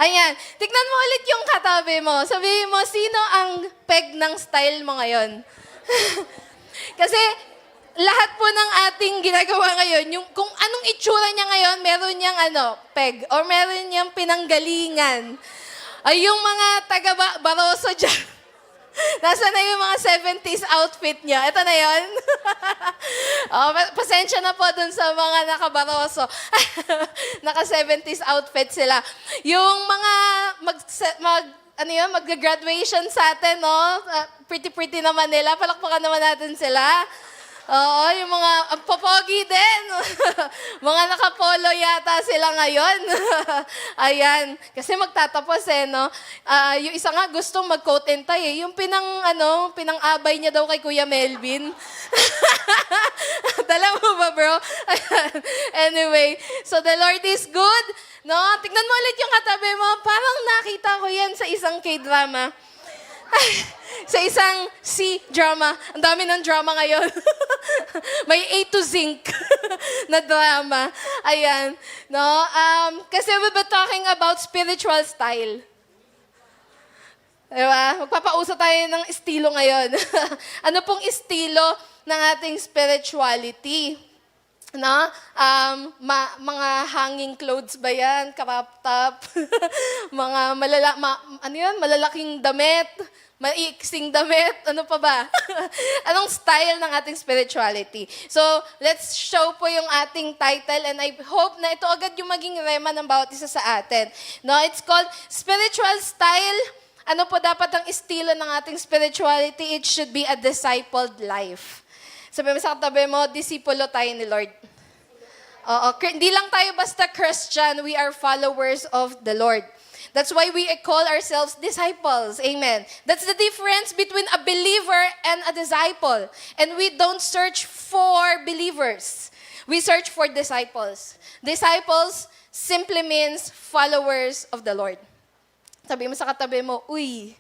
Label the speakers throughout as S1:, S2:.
S1: Ayan. Tignan mo ulit yung katabi mo. Sabihin mo, sino ang peg ng style mo ngayon? Kasi lahat po ng ating ginagawa ngayon, yung kung anong itsura niya ngayon, meron niyang peg or meron niyang pinanggalingan. Ay, yung mga taga-Baroso dyan. Nasa na yung mga 70s outfit niya? Ito na yun. Pasensya na po dun sa mga naka-Baroso. Naka-70s outfit sila. Yung mga mag-graduation sa atin, no? Pretty-pretty naman nila. Palakpakan naman natin sila. Oo, yung mga popogi din. Mga nakapolo yata sila ngayon. Ayan. Kasi magtatapos no? Yung isa nga gustong mag-coat and tie Yung pinang-abay niya daw kay Kuya Melvin. Dala mo ba, bro? Anyway, so the Lord is good. No? Tignan mo ulit yung katabi mo. Parang nakita ko yan sa isang K-drama. Sa isang C-drama. Ang dami ng drama ngayon. May A to Zinc na drama. Ayan. No? Kasi we'll be talking about spiritual style. Diba? Magpapauso tayo ng estilo ngayon. Ano pong estilo ng ating spirituality? No? Mga hanging clothes ba yan? Crop top? Mga malalaking damit? Maiksing damit? Ano pa ba? Anong style ng ating spirituality? So, let's show po yung ating title and I hope na ito agad yung maging rema ng bawat isa sa atin. No? It's called Spiritual Style. Ano po dapat ang estilo ng ating spirituality? It should be a discipled life. Sabi mo sa katabi mo, disipulo tayo ni Lord. Oo, hindi lang tayo basta Christian, we are followers of the Lord. That's why we call ourselves disciples. Amen. That's the difference between a believer and a disciple. And we don't search for believers. We search for disciples. Disciples simply means followers of the Lord. Sabi mo sa katabi mo, uy,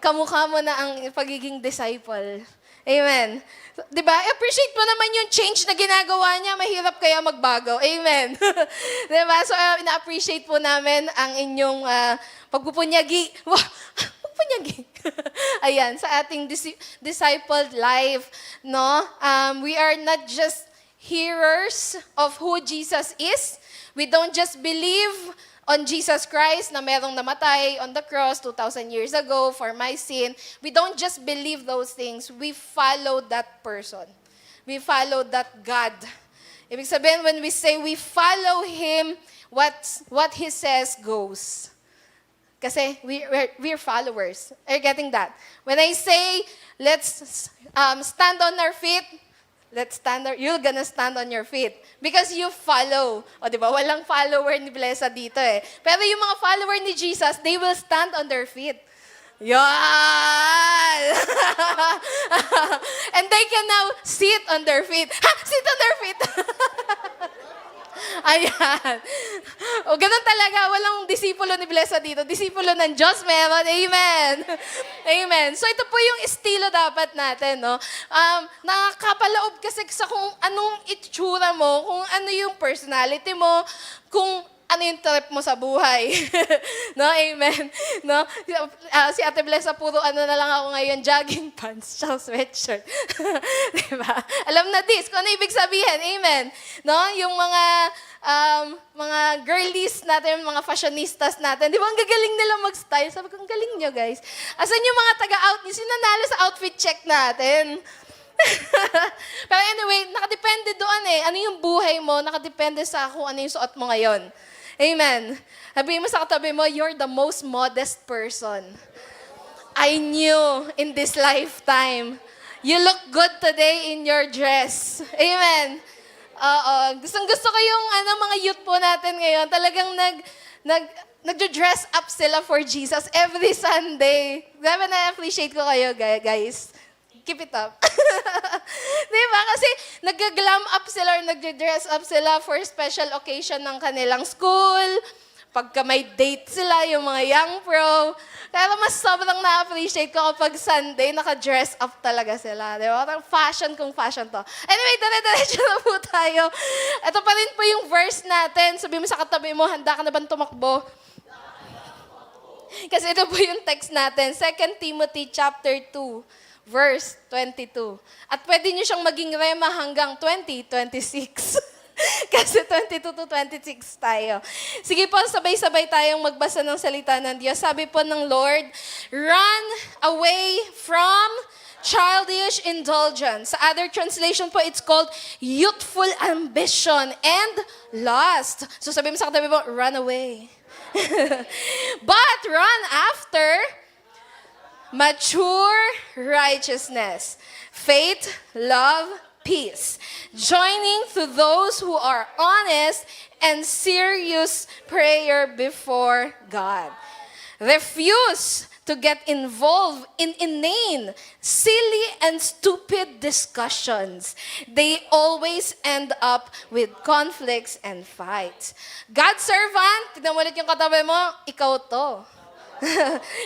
S1: kamukha mo na ang pagiging disciple. Amen. Diba? Appreciate mo naman yung change na ginagawa niya. Mahirap kaya magbago. Amen. Diba? So, ina-appreciate po namin ang inyong pagpupunyagi. Pagpupunyagi. Ayan, sa ating discipled life. No? We are not just hearers of who Jesus is. We don't just believe on Jesus Christ na merong namatay on the cross 2,000 years ago for my sin. We don't just believe those things. We follow that person. We follow that God. Ibig sabihin, when we say we follow Him, what He says goes. Kasi we're followers. Are you getting that? When I say, let's stand on our feet, you're gonna stand on your feet. Because you follow. O, di ba? Walang follower ni Blessa dito Pero yung mga follower ni Jesus, they will stand on their feet. Yan! And they can now sit on their feet. Ha! Sit on their feet! Ayan. O, ganun talaga. Walang disipulo ni Blessa dito. Disipulo ng Diyos meron. Amen. Amen. So, ito po yung estilo dapat natin, no? Nakakapalaob kasi sa kung anong itsura mo, kung ano yung personality mo, kung ano yung trip mo sa buhay. No? Amen. No? Si Ate Blessa, puro na lang ako ngayon, jogging pants, tsaka sweatshirt. Diba? Alam na this, kung ano ibig sabihin. Amen. No? Yung mga girlies natin, mga fashionistas natin, di ba ang gagaling nila mag-style? Sabi ko, ang galing nyo, guys. Asan yung mga taga-out nyo? Sinanalo sa outfit check natin. Pero anyway, nakadepende doon Ano yung buhay mo, nakadepende sa kung ano yung suot mo ngayon. Amen. Sabihin mo sa katabi mo, you're the most modest person I knew in this lifetime. You look good today in your dress. Amen. Oo. Gustong-gusto ko yung mga youth po natin ngayon. Talagang nag-dress up sila for Jesus every Sunday. Grabe na-appreciate ko kayo, guys. Keep it up. Diba? Kasi nag-glam up sila or nag-dress up sila for special occasion ng kanilang school. Pagka may date sila, yung mga young pro. Pero mas sobrang na-appreciate ko kapag Sunday, naka-dress up talaga sila. Diba? Fashion kung fashion to. Anyway, dire-diretso na po tayo. Ito pa rin po yung verse natin. Sabi mo sa katabi mo, handa ka na ba tumakbo? Kasi ito po yung text natin, 2 Timothy chapter 2, verse 22. At pwede nyo siyang maging rema hanggang 2026. Kasi 22 to 26 tayo. Sige po, sabay-sabay tayong magbasa ng salita ng Diyos. Sabi po ng Lord, run away from childish indulgence. Sa other translation po, it's called youthful ambition and lust. So sabi mo sa katabi mo, run away. But run after mature righteousness, faith, love, peace, joining to those who are honest and serious prayer before God. Refuse to get involved in inane, silly, and stupid discussions. They always end up with conflicts and fights. God's servant, tignan mo ulit yung katabi mo, ikaw to.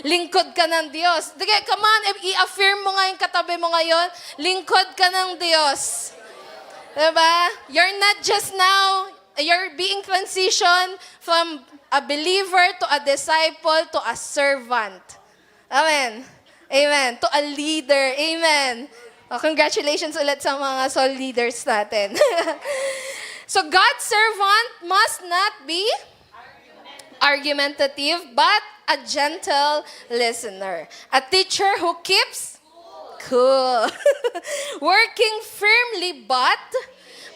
S1: Lingkod ka ng Diyos. Sige, come on, i-affirm mo nga yung katabi mo ngayon. Lingkod ka ng Diyos. Diba? You're not just now, you're being transitioned from a believer to a disciple to a servant. Amen. Amen. To a leader. Amen. Oh, congratulations ulit sa mga soul leaders natin. So God's servant must not be argumentative, but a gentle listener. A teacher who keeps cool. Working firmly but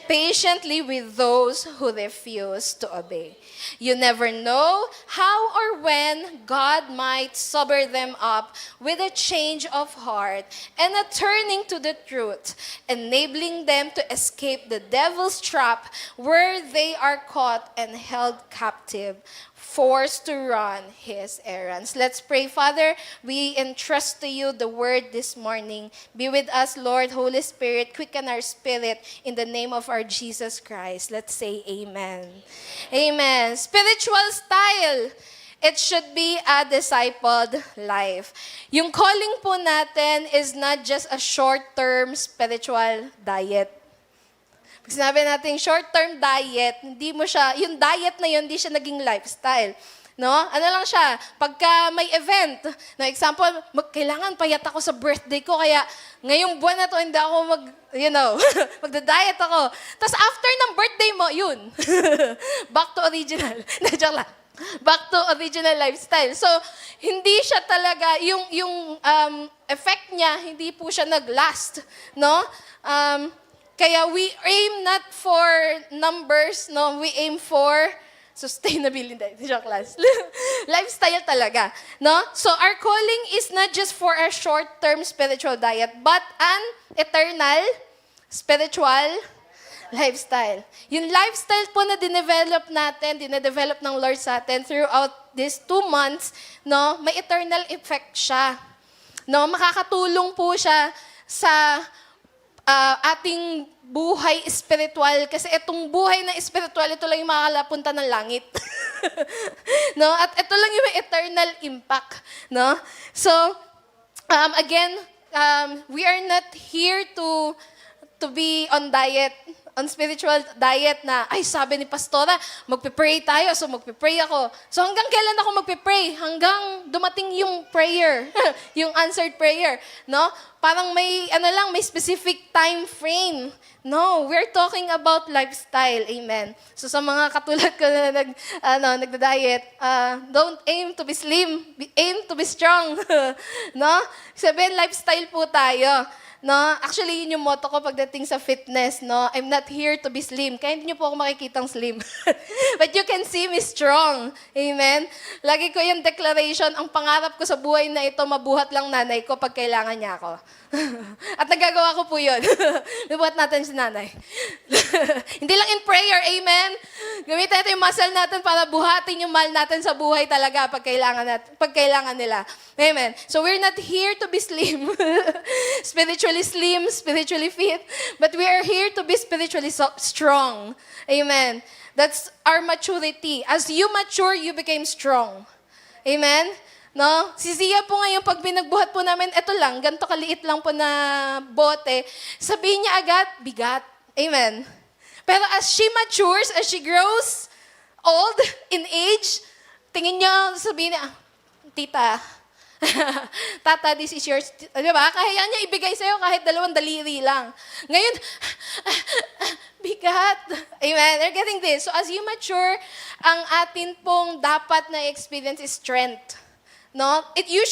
S1: patiently with those who refuse to obey. You never know how or when God might sober them up with a change of heart and a turning to the truth, enabling them to escape the devil's trap where they are caught and held captive, forced to run his errands. Let's pray. Father, we entrust to you the word this morning. Be with us, Lord. Holy Spirit, quicken our spirit in the name of our Jesus Christ. Let's say amen. Amen. Spiritual style. It should be a discipled life. Yung calling po natin is not just a short-term spiritual diet. Pag sinabi natin short-term diet, hindi mo siya, yung diet na yun, hindi siya naging lifestyle. No? Ano lang siya, pagka may event, no, example, kailangan payat ako sa birthday ko, kaya ngayong buwan na to, hindi ako magda-diet ako. Tapos after ng birthday mo, yun. Back to original. Joke lang. Back to original lifestyle. So, hindi siya talaga, yung effect niya, hindi po siya nag-last. No? Kaya we aim not for numbers, no? We aim for sustainability. Joke lang. Lifestyle talaga, no? So our calling is not just for a short-term spiritual diet, but an eternal spiritual lifestyle. Yung lifestyle po na dinedevelop ng Lord sa atin throughout these 2 months, no? May eternal effect siya. No? Makakatulong po siya sa ating buhay espiritual. Kasi itong buhay na espiritual, ito lang yung makakalapunta ng langit. No? At ito lang yung eternal impact. No? So, again, we are not here to be on diet, on spiritual diet na, ay, sabi ni Pastora, magpipray tayo, so magpipray ako. So hanggang kailan ako magpipray? Hanggang dumating yung prayer, yung answered prayer, no? Parang may specific time frame. No, we're talking about lifestyle. Amen. So sa mga katulad ko na nagda-diet, don't aim to be slim, aim to be strong. No? Sabihin, lifestyle po tayo. No, actually, yun yung motto ko pagdating sa fitness, no? I'm not here to be slim. Kaya hindi niyo po ako makikitang slim. But you can see me strong. Amen? Lagi ko yung declaration, ang pangarap ko sa buhay na ito, mabuhat lang nanay ko pag kailangan niya ako. At nagagawa ko po yun. Mabuhat natin si nanay. Hindi lang in prayer, amen? Gamitin natin yung muscle natin para buhatin yung mahal natin sa buhay talaga pag kailangan nila. Amen? So we're not here to be slim. Spiritually slim, spiritually fit, but we are here to be spiritually strong. Amen. That's our maturity. As you mature, you became strong. Amen. No? Si Zia po ngayon, pag binagbuhat po namin, eto lang, ganito kaliit lang po na bote, sabihin niya agad, bigat. Amen. Pero as she matures, as she grows old in age, tingin niya, sabihin niya, tita, tata, this is yours. Di ba? Kaya niya ibigay sa'yo kahit 2 daliri lang. Ngayon, bigat. Amen. They're getting this. So as you mature, ang atin pong dapat na experience is strength. No? You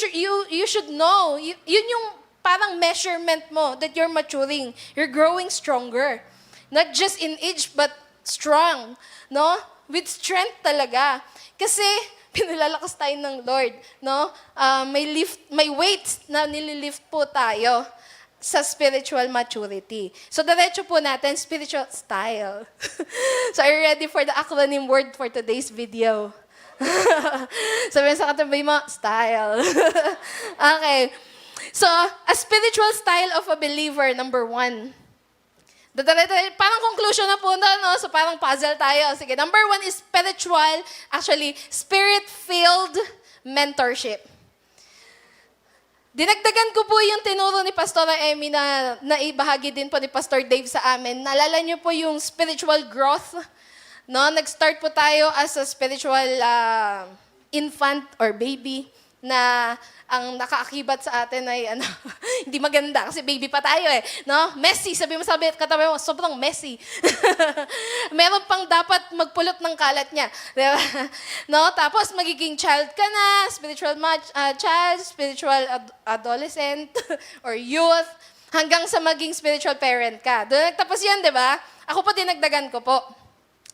S1: should know. Yun yung parang measurement mo that you're maturing. You're growing stronger. Not just in age, but strong. No? With strength talaga. Kasi, pinalalakas tayo ng Lord. No? May weights na nililift po tayo sa spiritual maturity. So, diretso po natin, spiritual style. So, are you ready for the acronym word for today's video? Sabihin sa katabi mo, style. Okay. So, a spiritual style of a believer, number 1. Parang conclusion na po na, no? So, parang puzzle tayo. Sige, number 1 is spirit-filled mentorship. Dinagdagan ko po yung tinuro ni Pastora Emmy na naibahagi din po ni Pastor Dave sa amin. Naalala niyo po yung spiritual growth? No? Nag-start po tayo as a spiritual infant or baby na ang nakaakibat sa atin ay hindi maganda kasi baby pa tayo eh. No? Messy. Sabi katabi mo, sobrang messy. Meron pang dapat magpulot ng kalat niya. Diba? No? Tapos magiging child ka na, spiritual child, spiritual adolescent, or youth, hanggang sa maging spiritual parent ka. Doon nagtapos yan, di ba? Ako po dinagdagan ko po.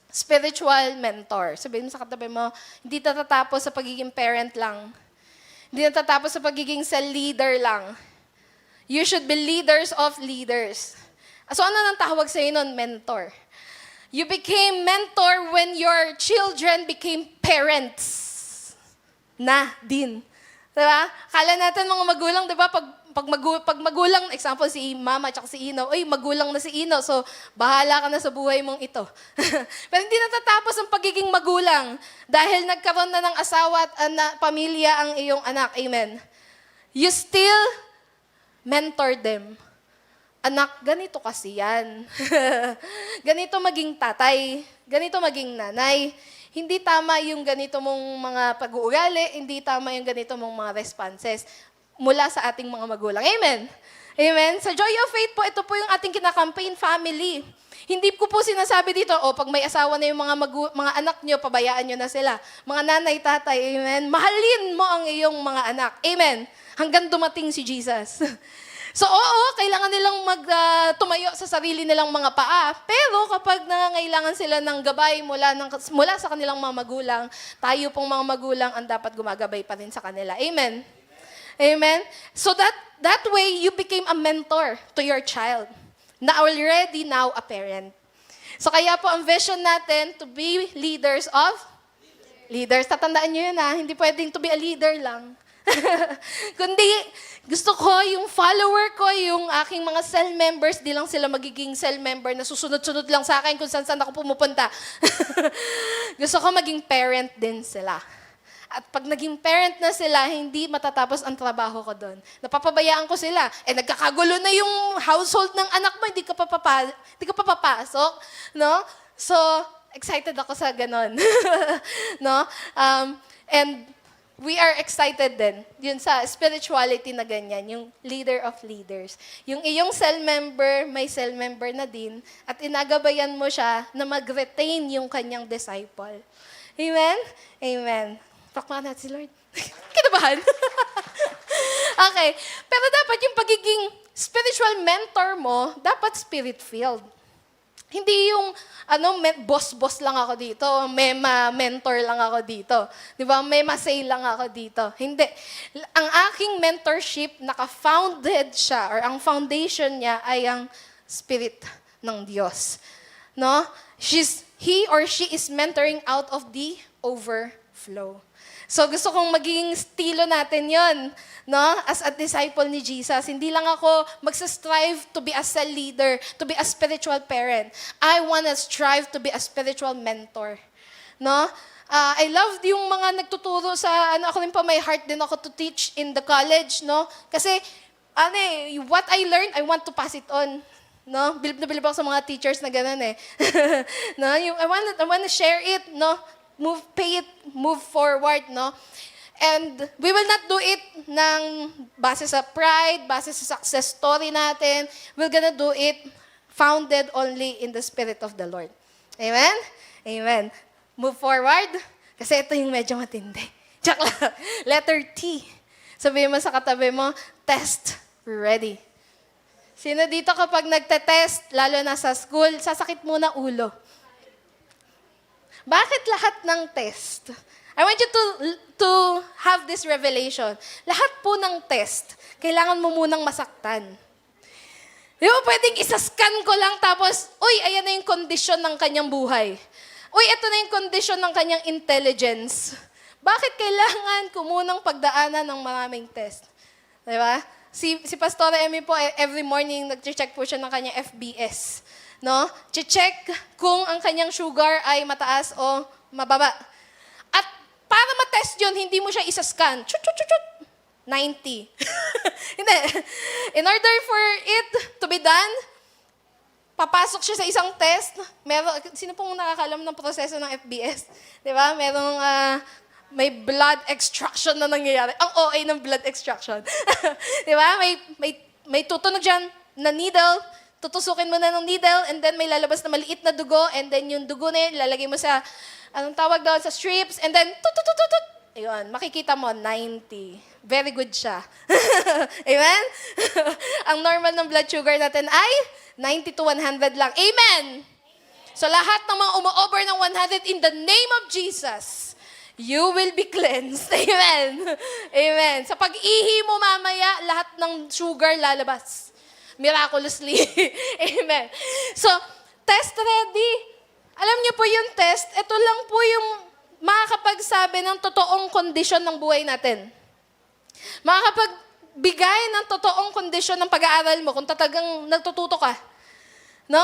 S1: Spiritual mentor. Sabihin mo sa katabi mo, hindi tatatapos sa pagiging parent lang. Hindi natatapos sa pagiging cell leader lang. You should be leaders of leaders. So ano nang tawag sa'yo nun? Mentor. You became mentor when your children became parents. Na din. Diba? Kala natin mga magulang, diba? Pag magulang, example si mama at si Ino, magulang na si Ino, so bahala ka na sa buhay mong ito. Pero hindi natatapos ang pagiging magulang dahil nagkaroon na ng asawa at pamilya ang iyong anak. Amen. You still mentor them. Anak, ganito kasi yan. Ganito maging tatay. Ganito maging nanay. Hindi tama yung ganito mong mga pag-uugali. Hindi tama yung ganito mong mga responses mula sa ating mga magulang. Amen? Amen? Sa Joy of Faith po, ito po yung ating kinakampaign family. Hindi ko po sinasabi dito, pag may asawa na yung mga anak nyo, pabayaan nyo na sila. Mga nanay, tatay, amen? Mahalin mo ang iyong mga anak. Amen? Hanggang dumating si Jesus. So, kailangan nilang tumayo sa sarili nilang mga paa. Pero kapag nangangailangan sila ng gabay mula sa kanilang mga magulang, tayo pong mga magulang ang dapat gumagabay pa rin sa kanila. Amen? Amen? So that way, you became a mentor to your child na already now a parent. So kaya po ang vision natin to be leaders of leaders. Tatandaan nyo yun hindi pwedeng to be a leader lang. Kundi gusto ko yung follower ko, yung aking mga cell members, di lang sila magiging cell member na susunod-sunod lang sa akin kung saan ako pumupunta. Gusto ko maging parent din sila. At pag naging parent na sila, hindi matatapos ang trabaho ko doon. Napapabayaan ko sila. Nagkakagulo na yung household ng anak mo, hindi ka pa papasok. No? So, excited ako sa ganon. No? And we are excited din. Yun sa spirituality na ganyan, yung leader of leaders. Yung iyong cell member, may cell member na din, at inagabayan mo siya na mag-retain yung kanyang disciple. Amen? Amen. Pakman natin si Lord. Kinabahan. Okay. Pero dapat yung pagiging spiritual mentor mo, dapat spirit-filled. Hindi yung, boss-boss lang ako dito, may mentor lang ako dito. Di ba? May say lang ako dito. Hindi. Ang aking mentorship, naka-founded siya, or ang foundation niya ay ang spirit ng Diyos. No? He or she is mentoring out of the overflow. So gusto kong maging estilo natin yon, no? As a disciple ni Jesus. Hindi lang ako magsa-strive to be a cell leader, to be a spiritual parent. I want to strive to be a spiritual mentor. No? I love yung mga nagtuturo sa, ako rin pa may heart din ako to teach in the college, no? Kasi, what I learned, I want to pass it on. No? Bilib na bilib ako sa mga teachers na ganun eh. No? I want to share it, no? Move forward, no? And we will not do it ng base sa pride, base sa success story natin. We're gonna do it founded only in the Spirit of the Lord. Amen? Amen. Move forward. Kasi ito yung medyo matindi. Check lang. Letter T. Sabihin mo sa katabi mo, test ready. Sino dito kapag nagte-test, lalo na sa school, sasakit muna ulo? Bakit lahat ng test? I want you to have this revelation. Lahat po ng test, kailangan mo munang masaktan. Di ba pwedeng isa-scan ko lang tapos, uy, ayan na yung kondisyon ng kanyang buhay. Uy, ito na yung kondisyon ng kanyang intelligence. Bakit kailangan ko munang pagdaanan ng maraming test? Di ba? Si Pastora Emmy po, every morning, nag-check po siya ng kanyang FBS. No? Check kung ang kanyang sugar ay mataas o mababa. At para matest yun, hindi mo siya isa-scan. 90. Hindi. In order for it to be done, papasok siya sa isang test. Sino pong nakakalam ng proseso ng FBS? Di ba? May blood extraction na nangyayari. Ang OA ng blood extraction. Di ba? May tutunog dyan na needle. Tutusukin mo na ng needle and then may lalabas na maliit na dugo and then yung dugo na yun, ilalagay mo sa, anong tawag doon, sa strips and then tututututut. Ayun, makikita mo, 90. Very good siya. Amen? Ang normal ng blood sugar natin ay 90 to 100 lang. Amen? So lahat ng mga umo-over ng 100 in the name of Jesus, you will be cleansed. Amen. Amen. Sa pag-ihi mo mamaya, lahat ng sugar lalabas. Miraculously. Amen. So, test ready. Alam niyo po yung test, ito lang po yung makakapagsabi ng totoong kondisyon ng buhay natin. Makakapagbigay ng totoong kondisyon ng pag-aaral mo kung talagang nagtututo ka. No?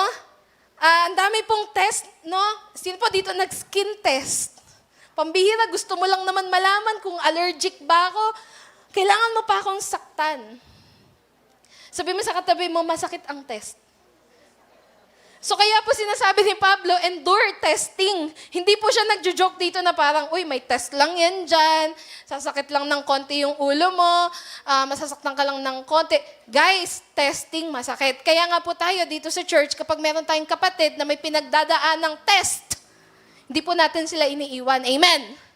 S1: Ang dami pong test, no? Sino po dito nag-skin test? Pambihira, gusto mo lang naman malaman kung allergic ba ako. Kailangan mo pa akong saktan. Sabi mo sa katabi mo, masakit ang test. So kaya po sinasabi ni Pablo, endure testing. Hindi po siya nagjo-joke dito na parang, uy, may test lang yan dyan. Sasakit lang ng konti yung ulo mo. Masasaktan ka lang ng konti. Guys, testing masakit. Kaya nga po tayo dito sa church, kapag meron tayong kapatid na may pinagdadaan ng test, hindi po natin sila iniiwan. Amen.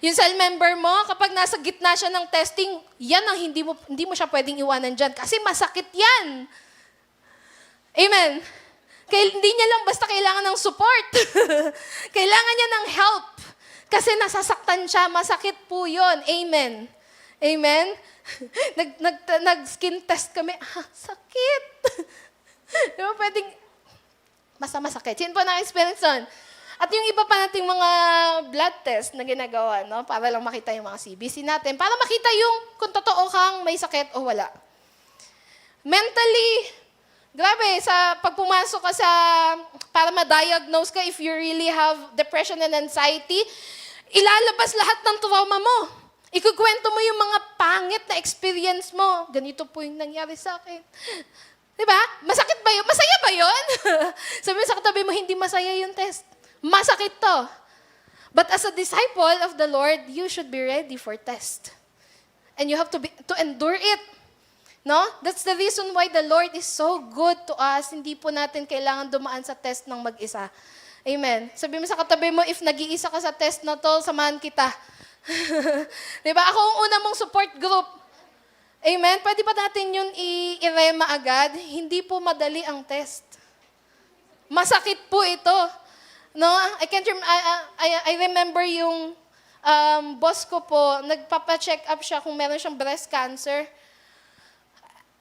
S1: Yung cell member mo, kapag nasa gitna siya ng testing, yan ang hindi mo siya pwedeng iwanan dyan kasi masakit yan. Amen. Kaya hindi niya lang basta kailangan ng support. Kailangan niya ng help. Kasi nasasaktan siya, masakit po yun. Amen. Amen. Nag-skin test kami, sakit. Di ba pwedeng masakit? Sino pa na-experience nun? At yung iba pa nating mga blood test na ginagawa, no? Para lang makita yung mga CBC natin, para makita yung kung totoo kang may sakit o wala. Mentally, grabe, pag pumasok ka para ma-diagnose ka if you really have depression and anxiety, ilalabas lahat ng trauma mo. Ikukwento mo yung mga pangit na experience mo. Ganito po yung nangyari sa akin. Diba? Masakit ba yun? Masaya ba yun? Sabi mo sa katabi mo, hindi masaya yung test. Masakit to. But as a disciple of the Lord, you should be ready for test. And you have to endure it. No? That's the reason why the Lord is so good to us. Hindi po natin kailangan dumaan sa test ng mag-isa. Amen. Sabi mo sa katabi mo, if nag-iisa ka sa test na to, samahan kita. Diba? Ako ang una mong support group. Amen. Pwede ba natin yun i-rema agad? Hindi po madali ang test. Masakit po ito. No, I remember yung boss ko po, nagpapa-check up siya kung meron siyang breast cancer.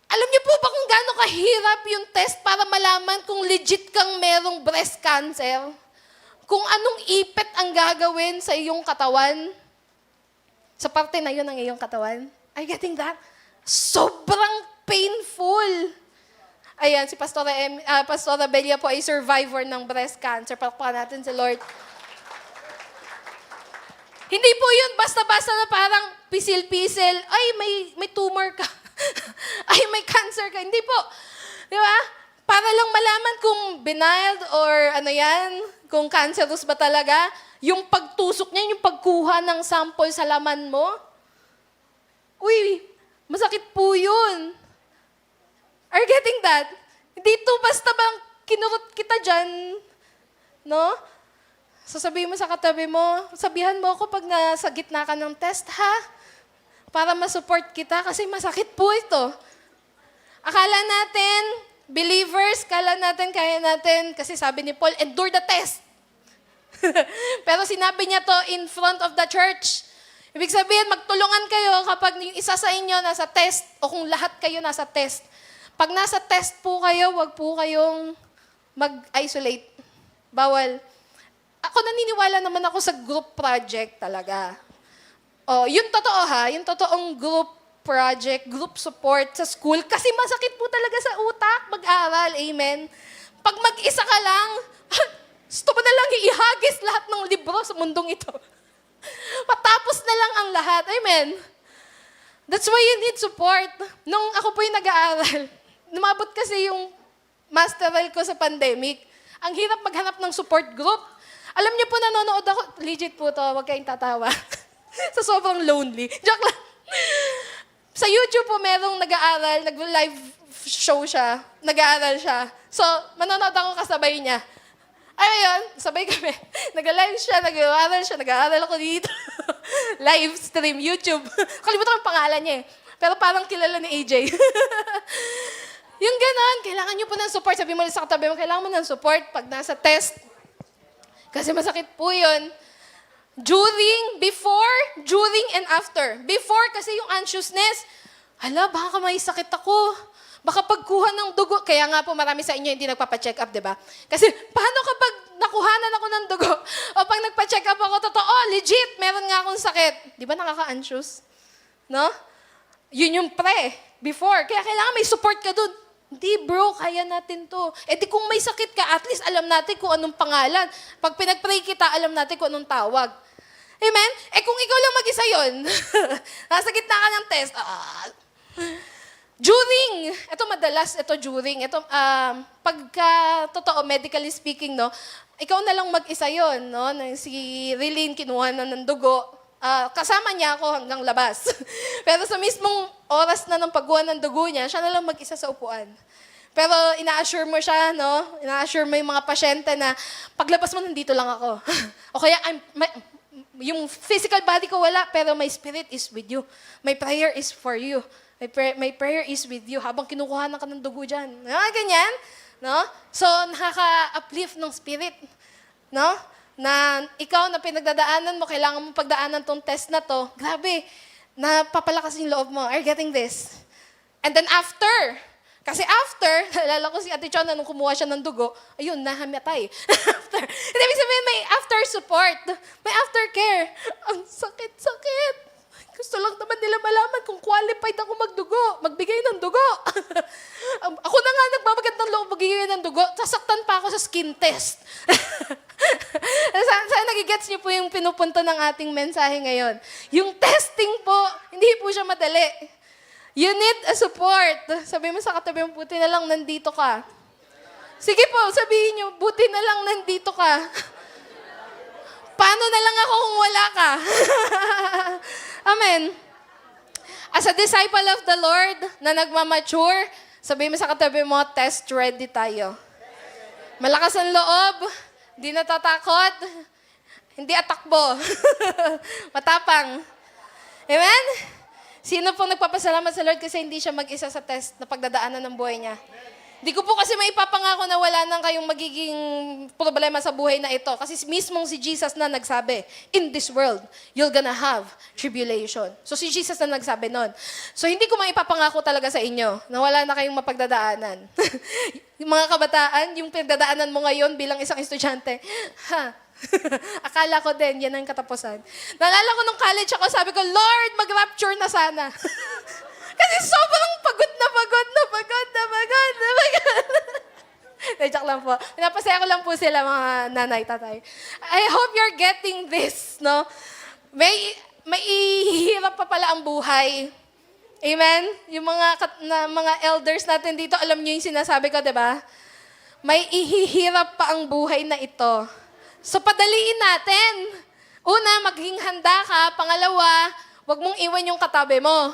S1: Alam niyo po ba kung gaano kahirap yung test para malaman kung legit kang merong breast cancer? Kung anong ipit ang gagawin sa iyong katawan? Sa parte na yun ng iyong katawan? Are you getting that? Sobrang painful. Ayan, si Pastora Belia po ay survivor ng breast cancer. Palakpakan natin si Lord. Hindi po yun basta-basta na parang pisil-pisil, ay, may tumor ka. Ay, may cancer ka. Hindi po. Di ba? Para lang malaman kung benign or ano yan, kung cancerous ba talaga, yung pagtusok niya, yung pagkuha ng sample sa laman mo, Uy, masakit po yun. Are you getting that? Hindi to basta bang kinurot kita dyan, no? Sasabihin mo sa katabi mo, sabihan mo ako pag nasa gitna ka ng test, ha? Para masupport kita kasi masakit po ito. Akala natin, believers, kala natin, kaya natin, kasi sabi ni Paul, endure the test. Pero sinabi niya to in front of the church. Ibig sabihin, magtulungan kayo kapag yung isa sa inyo nasa test o kung lahat kayo nasa test. Pag nasa test po kayo, wag po kayong mag-isolate. Bawal. Ako naniniwala naman ako sa group project talaga. Oh, yun totoo ha, yung totoong group project, group support sa school, kasi masakit po talaga sa utak mag-aral, amen? Pag mag-isa ka lang, gusto mo na lang ihagis lahat ng libro sa mundong ito. Matapos na lang ang lahat, amen? That's why you need support. Nung ako po yung nag-aaral, lumabot kasi yung masteral ko sa pandemic. Ang hirap maghanap ng support group. Alam niyo po, nanonood ako, legit po to, huwag kayong tatawa. Sa sobrang lonely. Joke lang. Sa YouTube po, merong nag-aaral, nag-live show siya, nag-aaral siya. So, manonood ako kasabay niya. Ayun, sabay kami. Nag-live siya, nag-aaral ako dito. Live stream, YouTube. Kalimutan ko yung pangalan niya eh. Pero parang kilala ni AJ. Yung ganon, kailangan niyo po ng support. Sabi mo sa katabi mo, kailangan mo ng support pag nasa test. Kasi masakit po yun. During, before, during, and after. Before, kasi yung anxiousness, baka may sakit ako. Baka pagkuha ng dugo, kaya nga po marami sa inyo hindi nagpapacheck up, di ba? Kasi paano kapag nakuhanan ako ng dugo? O pag nagpa-check up ako, totoo, legit, meron nga akong sakit. Di ba nakaka-anxious? No? Yun yung before. Kaya kailangan may support ka dun. Hindi bro, kaya natin to. Eh di kung may sakit ka, at least alam natin kung anong pangalan. Pag pinag-pray kita, alam natin kung anong tawag. Amen? Eh kung ikaw lang mag-isa yun, nasa gitna ka ng test, during, ito pagka, totoo, medically speaking, no, ikaw na lang mag-isa yun, no, si Rilyn kinuha na ng dugo, kasama niya ako hanggang labas. Pero sa mismong oras na ng pagkuha ng dugo niya, siya na lang mag-isa sa upuan. Pero ina-assure mo siya, no, ina-assure mo yung mga pasyente na paglabas mo, nandito lang ako. O kaya, yung physical body ko wala, pero my spirit is with you. My prayer is for you. My prayer is with you habang kinukuha ka ng dugo dyan. Ganyan. No? So, nakaka-uplift ng spirit. No? Na ikaw na pinagdadaanan mo, kailangan mo pagdaanan tong test na to. Grabe, napapalakas yung loob mo. Are you getting this? And then after, kasi after, naalala ko si Ate Chona nung kumuha siya ng dugo, ayun, nahamatay. After. Ibig sabihin, may after support. May aftercare. Ang sakit-sakit. Gusto lang naman nila malaman kung qualified ako magbigay ng dugo. Ako na nga nagbabagandang loob magbigay ng dugo, sasaktan pa ako sa skin test. Sana nagigets niyo po yung pinupunta ng ating mensahe ngayon. Yung testing po, hindi po siya madali. You need a support. Sabi mo sa katabi mo, buti na lang nandito ka. Sige po, sabihin niyo, buti na lang nandito ka. Paano na lang ako kung wala ka? Amen. As a disciple of the Lord na nagmamature, sabihin mo sa katabi mo, test ready tayo. Malakas ang loob, hindi natatakot, hindi atakbo. Matapang. Amen? Sino pong nagpapasalamat sa Lord kasi hindi siya mag-isa sa test na pagdadaanan ng buhay niya? Di ko po kasi maipapangako na wala nang kayong magiging problema sa buhay na ito. Kasi mismong si Jesus na nagsabi, in this world, you're gonna have tribulation. So si Jesus na nagsabi nun. So hindi ko maipapangako talaga sa inyo na wala na kayong mapagdadaanan. Yung mga kabataan, yung pinagdadaanan mo ngayon bilang isang estudyante, akala ko din, yan ang katapusan. Naalala ko nung college ako, sabi ko, Lord, mag-rapture na sana. Kasi sobrang pagod na pagod. Joke lang po. Napasaya ko lang po sila, mga nanay, tatay. I hope you're getting this, no? May ihihirap pa pala ang buhay. Amen? Yung mga elders natin dito, alam niyo yung sinasabi ko, di ba? May ihihirap pa ang buhay na ito. So, padaliin natin. Una, maging handa ka. Pangalawa, wag mong iwan yung katabi mo.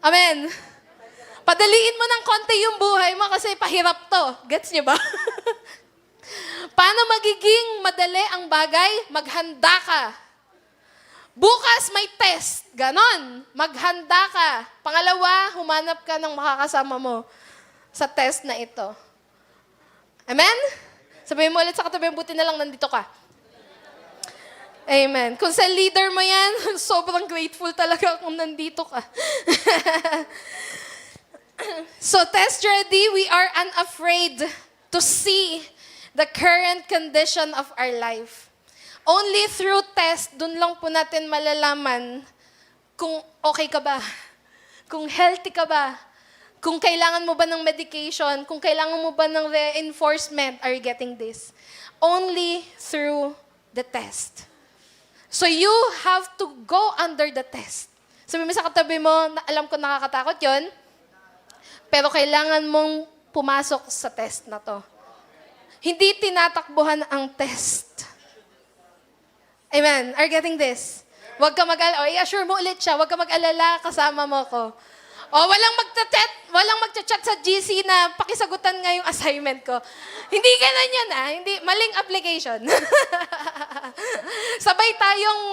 S1: Amen. Padaliin mo ng konti yung buhay mo kasi pahirap to. Gets niyo ba? Paano magiging madali ang bagay? Maghanda ka. Bukas may test. Ganon. Maghanda ka. Pangalawa, humanap ka ng makakasama mo sa test na ito. Amen? Sabihin mo ulit sa katabi, buti na lang nandito ka. Amen. Kung sa leader mo yan, sobrang grateful talaga kung nandito ka. So, test ready, we are unafraid to see the current condition of our life. Only through test, dun lang po natin malalaman kung okay ka ba, kung healthy ka ba, kung kailangan mo ba ng medication, kung kailangan mo ba ng reinforcement, are you getting this? Only through the test. So you have to go under the test. Sabi mo sa katabi mo, alam ko nakakatakot yon, pero kailangan mong pumasok sa test na to. Hindi tinatakbuhan ang test. Amen. Are you getting this? Huwag ka mag-alala. I-assure mo ulit siya. Huwag ka mag-alala. Kasama mo ko. Walang magchat sa GC na pakisagutan nga yung assignment ko. Hindi ganun yun Hindi, maling application. Sabay tayong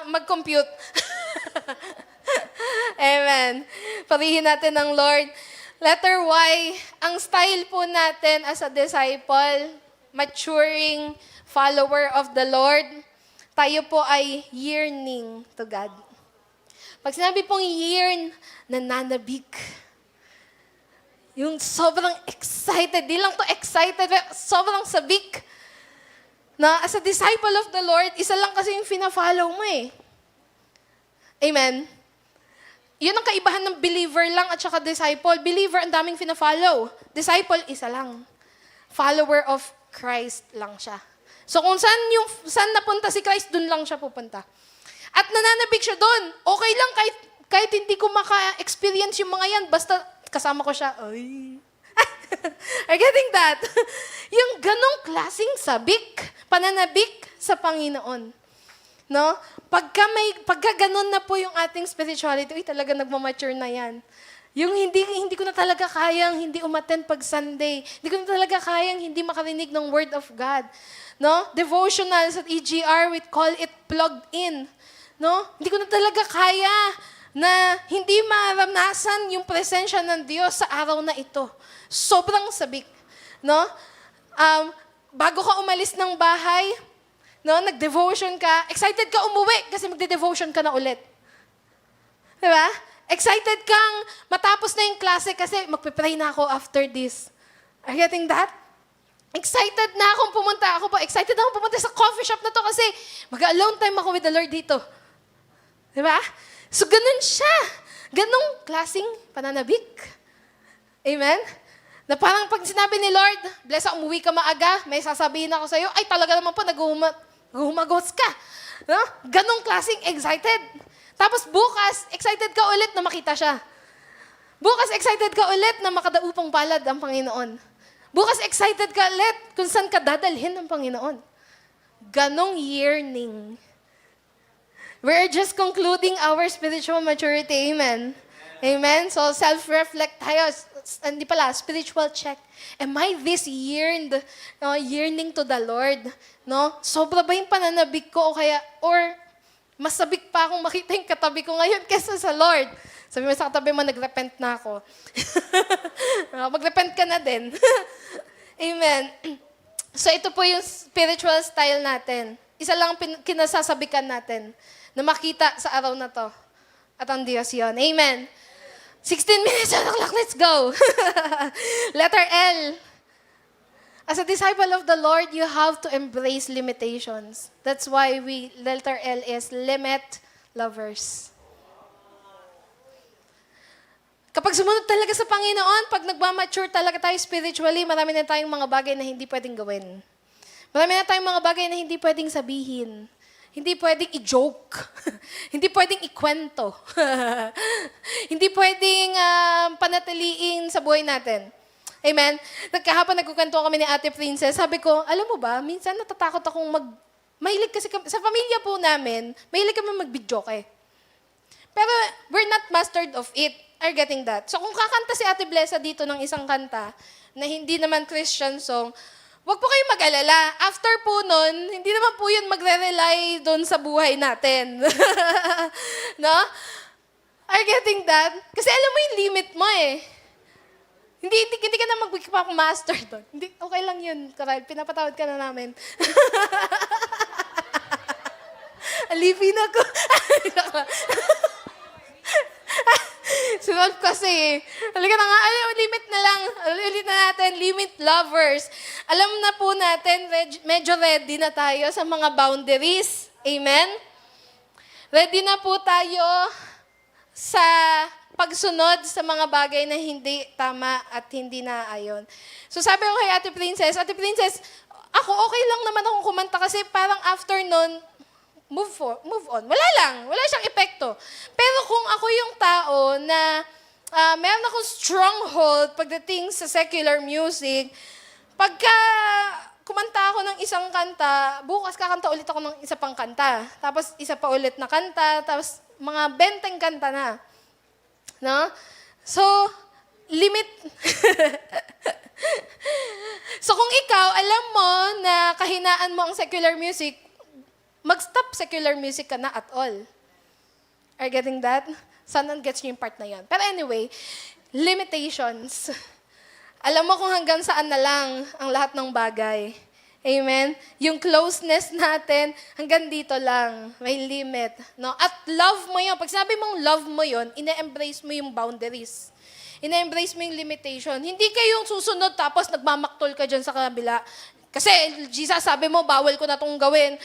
S1: mag-compute. Amen. Parihin natin ng Lord. Letter Y, ang style po natin as a disciple, maturing follower of the Lord, tayo po ay yearning to God. Pag sinabi pong yearn, nananabik. Yung sobrang excited, di lang to excited, sobrang sabik. Na as a disciple of the Lord, isa lang kasi yung fina-follow mo Amen? Yun ang kaibahan ng believer lang at saka disciple. Believer, ang daming fina-follow. Disciple, isa lang. Follower of Christ lang siya. So kung saan napunta si Christ, dun lang siya pupunta. At nananabik siya doon. Okay lang kahit hindi ko maka-experience yung mga yan, basta kasama ko siya. Ay. Are you getting that? Yung ganong klaseng sabik, pananabik sa Panginoon. No? Pagka ganun na po yung ating spirituality, talaga nagmamature na yan. Yung hindi ko na talaga kayang hindi umattend pag Sunday. Hindi ko na talaga kayang hindi makarinig ng Word of God. No? Devotionals at EGR, we call it plugged in. No? Hindi ko na talaga kaya na hindi maranasan yung presensya ng Diyos sa araw na ito. Sobrang sabik. No? Bago ka umalis ng bahay, no, nag-devotion ka, excited ka umuwi kasi magde-devotion ka na ulit. Diba? Excited kang matapos na yung klase kasi magpe-pray na ako after this. Are you getting that? Excited na akong pumunta. Excited na akong pumunta sa coffee shop na to kasi mag-alone time ako with the Lord dito. Diba? So, ganun siya. Ganung klaseng pananabik. Amen? Na parang pag sinabi ni Lord, bless, umuwi ka maaga, may sasabihin ako sa'yo, ay talaga naman po, nag-humagos ka. No? Ganung klaseng excited. Tapos bukas, excited ka ulit na makita siya. Bukas, excited ka ulit na makadaupang palad ang Panginoon. Bukas, excited ka ulit kung saan ka dadalhin ng Panginoon. Ganong yearning. We're just concluding our spiritual maturity. Amen. Amen? So, self-reflect tayo. Hindi pala, spiritual check. Am I this yearning to the Lord? No? Sobra ba yung pananabik ko or mas sabik pa akong makita yung katabi ko ngayon kesa sa Lord? Sabi mo sa katabi mo, nag-repent na ako. Mag-repent ka na din. Amen. So, ito po yung spiritual style natin. Isa lang kinasasabikan natin na makita sa araw na to. At ang Diyos yun. Amen. 16 minutes on the clock. Let's go. Letter L. As a disciple of the Lord, you have to embrace limitations. That's why letter L is limit lovers. Kapag sumunod talaga sa Panginoon, pag nagmamature talaga tayo spiritually, marami na tayong mga bagay na hindi pwedeng gawin. Marami na tayong mga bagay na hindi pwedeng sabihin. Hindi pwedeng i-joke. Hindi pwedeng ikwento. Hindi pwedeng panatiliin sa buhay natin. Amen? Kahapon nagkukwento kami ni Ate Princess. Sabi ko, alam mo ba, minsan natatakot akong mahilig kasi sa pamilya po namin, mahilig kami mag-videoke. Pero we're not mastered of it. are getting that. So kung kakanta si Ate Blessa dito ng isang kanta na hindi naman Christian song, wag po kayong mag-alala. After po nun, hindi naman po yun magre-rely doon sa buhay natin. No? Are getting that? Kasi alam mo yung limit mo eh. Hindi ka na mag-master doon. Hindi, okay lang yun, Karal. Pinapatawad ka na namin. Alipin ako. Si Rolf kasi, halika na nga, limit na lang. Ulit na natin, limit lovers. Alam na po natin, medyo ready na tayo sa mga boundaries. Amen? Ready na po tayo sa pagsunod sa mga bagay na hindi tama at hindi naaayon. So sabi ko kay Ate Princess, ako okay lang naman akong kumanta kasi parang after nun, move on. Wala siyang epekto. Pero kung ako yung tao na meron akong stronghold pagdating sa secular music, pagka kumanta ako ng isang kanta, bukas kakanta ulit ako ng isa pang kanta. Tapos isa pa ulit na kanta, tapos mga 20 kanta na. No? So, limit. So kung ikaw, alam mo na kahinaan mo ang secular music, mag-stop secular music ka na at all. Are you getting that? Sana gets niyo yung part na yan. Pero anyway, limitations. Alam mo kung hanggang saan na lang ang lahat ng bagay. Amen? Yung closeness natin, hanggang dito lang. May limit. No? At love mo yun. Pag sinabi mong love mo yun, ina-embrace mo yung boundaries. Ina-embrace mo yung limitation. Hindi kayong susunod tapos nagmamaktol ka dyan sa kabila. Kasi Jesus sabi mo, bawal ko na itong gawin.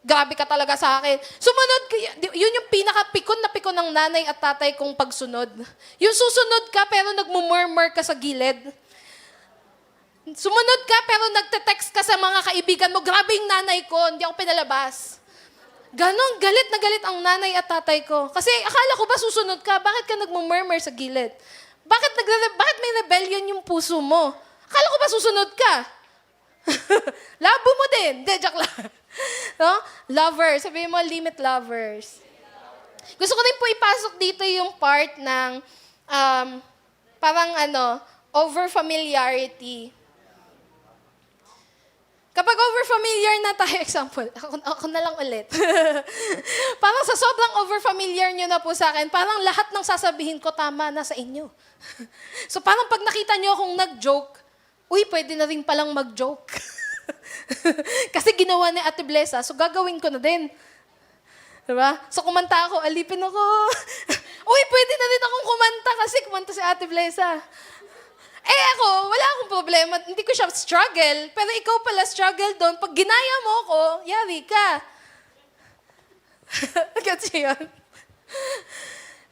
S1: Grabe ka talaga sa akin. Sumunod ka, yun yung pinaka-pikon na pikon ng nanay at tatay kong pagsunod. Yung susunod ka pero nagmumurmur ka sa gilid. Sumunod ka pero nagte-text ka sa mga kaibigan mo, grabe yung nanay ko, hindi ako pinalabas. Ganon, galit na galit ang nanay at tatay ko. Kasi akala ko ba susunod ka, bakit ka nagmumurmur sa gilid? Bakit may rebellion yung puso mo? Akala ko ba susunod ka? Labo mo din. De, joke lang. No? Lovers. Sabihin mo, limit lovers. Gusto ko din po ipasok dito yung part ng parang over-familiarity. Kapag over-familiar na tayo, example, ako na lang ulit. Parang sa sobrang over-familiar nyo na po sa akin, parang lahat ng sasabihin ko tama na sa inyo. So parang pag nakita nyo akong nag-joke, uy, pwede na rin palang mag-joke. Kasi ginawa ni Ate Blessa, so gagawin ko na din. Diba? So kumanta ako, alipin ako. Uy, pwede na rin akong kumanta kasi kumanta si Ate Blessa. Eh ako, wala akong problema. Hindi ko siya struggle. Pero ikaw pala struggle doon. Pag ginaya mo ako, yari ka. Gets yun?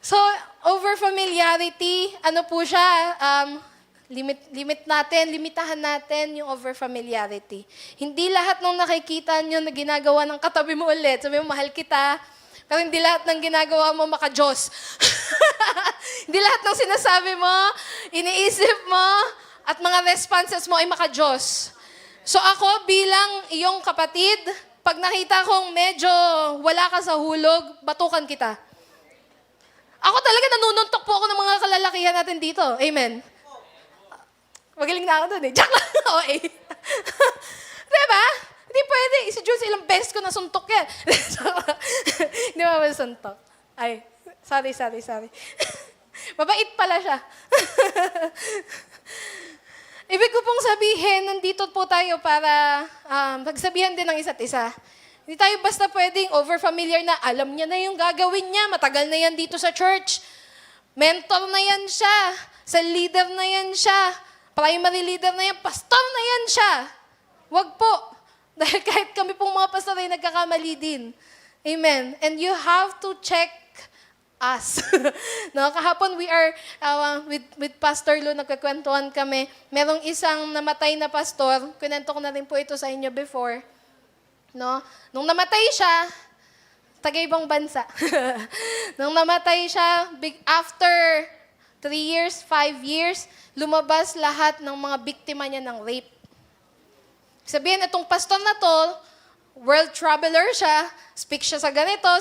S1: So, over-familiarity, ano po siya? Limitahan natin yung over-familiarity. Hindi lahat ng nakikita nyo na ginagawa ng katabi mo ulit. Sabi mo, mahal kita. Pero hindi lahat ng ginagawa mo maka-Diyos. Hindi lahat ng sinasabi mo, iniisip mo, at mga responses mo ay maka-Diyos. So ako bilang iyong kapatid, pag nakita kong medyo wala ka sa hulog, batukan kita. Ako talaga nanununtok po ako ng mga kalalakihan natin dito. Amen. Magaling na ako doon eh. Jack lang. Okay. Diba? Hindi pwede. Si Jules, ilang beses ko nasuntok yan. Hindi mo masuntok. Ay, sorry. Mabait pala siya. Ibig ko pong sabihin, nandito po tayo para magsabihan din ng isa't isa. Hindi tayo basta pwedeng over-familiar na alam niya na yung gagawin niya. Matagal na yan dito sa church. Mentor na yan siya. Sa leader na yan siya. Primary leader na yan. Pastor na yan siya. Wag po. Dahil kahit kami pong mga pastor ay nagkakamali din. Amen. And you have to check us. No, kahapon we are with Pastor Lou, nagkakwentuhan kami. Merong isang namatay na pastor. Kwento ko na rin po ito sa inyo before. No? Nung namatay siya, taga-ibang bansa. Nung namatay siya, after 3 years, 5 years, lumabas lahat ng mga biktima niya ng rape. Sabihin, itong pastor na to, world traveler siya, speak siya sa ganito,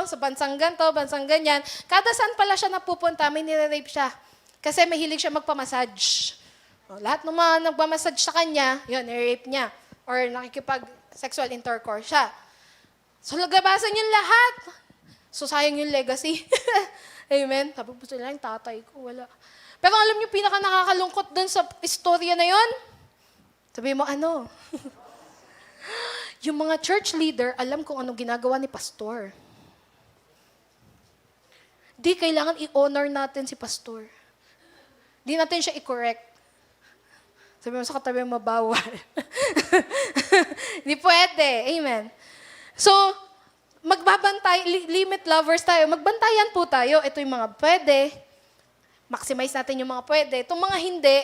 S1: sa bansang ganito, bansang ganyan. Kada saan pala siya napupunta, may nire-rape siya. Kasi mahilig siya magpamassage. Lahat ng mga nagmamassage sa kanya, yun, nire-rape niya. Or nakikipag-sexual intercourse siya. So, lagabasan yung lahat. So, sayang yung legacy. Amen? Sabi po sila, yung tatay ko, wala. Pero alam niyo, pinaka nakakalungkot dun sa istorya na yun? Sabi mo, ano? Yung mga church leader, alam kung anong ginagawa ni pastor. Di kailangan i-honor natin si pastor. Di natin siya i-correct. Sabi mo sa katabi mo, bawal. Di pwede. Amen. So, magbabantay, limit lovers tayo. Magbantayan po tayo. Ito yung mga pwede. Maximize natin yung mga pwede. Itong mga hindi,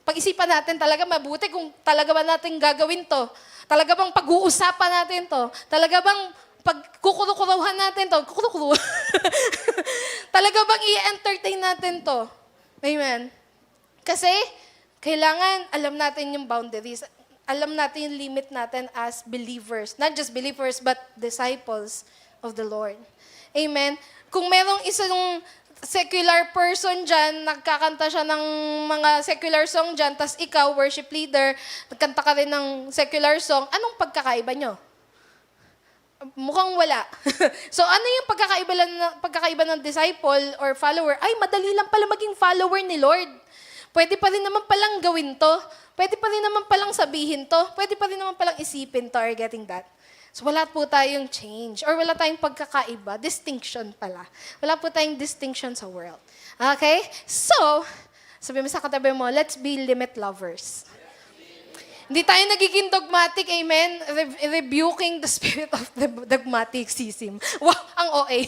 S1: pag-isipan natin talaga mabuti kung talaga ba natin gagawin to. Talaga bang pag-uusapan natin to. Talaga bang pagkukurukuruhan natin to. Talaga bang i-entertain natin to. Amen. Kasi, kailangan alam natin yung boundaries. Alam natin yung limit natin as believers. Not just believers, but disciples of the Lord. Amen. Kung merong isang secular person dyan, nagkakanta siya ng mga secular song dyan, tas ikaw, worship leader, nagkanta ka rin ng secular song, anong pagkakaiba nyo? Mukhang wala. So ano yung pagkakaiba ng disciple or follower? Ay, madali lang pala maging follower ni Lord. Pwede pa rin naman palang gawin to. Pwede pa rin naman palang sabihin to. Pwede pa rin naman palang isipin to. Are you getting that? So wala po tayong change or wala tayong pagkakaiba. Distinction pala. Wala po tayong distinction sa world. Okay? So, sabi mo sa katabi mo, let's be limit lovers. Hindi tayo nagiging dogmatic, amen? Rebuking the spirit of the dogmaticism. Wow, ang OA.